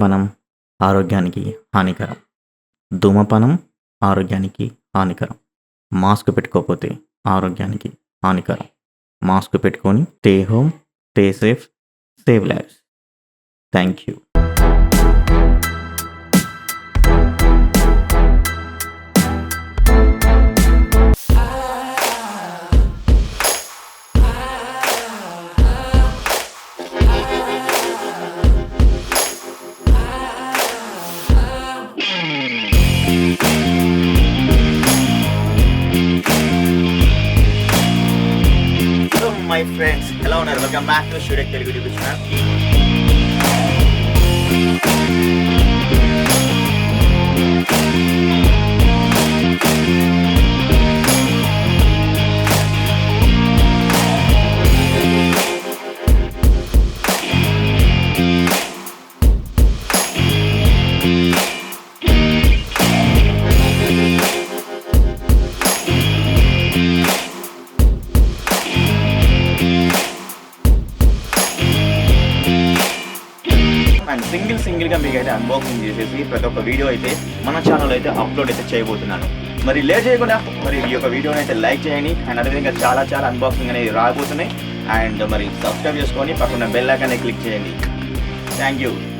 వనం ఆరోగ్యానికి హానికరం. ధూమపానం ఆరోగ్యానికి హానికరం. మాస్క్ పెట్టుకోకపోతే ఆరోగ్యానికి హానికరం. మాస్క్ పెట్టుకొని stay home, stay safe, save lives. Thank you. My friends ఎలా ఉన్నారు? Welcome back to studio Telugu YouTube channel. And సింగిల్గా మీకు అయితే అన్బాక్సింగ్ చేసేసి ప్రతి ఒక్క వీడియో అయితే మన ఛానల్ అయితే అప్లోడ్ అయితే చేయబోతున్నాను. మరి లేట్ చేయకుండా మరి ఈ యొక్క వీడియోని అయితే లైక్ చేయండి. అండ్ అదేవిధంగా చాలా అన్బాక్సింగ్ అనేది రాబోతున్నాయి. అండ్ మరి సబ్స్క్రైబ్ చేసుకొని పక్కన బెల్ ఐకాన్ క్లిక్ చేయండి. Thank you.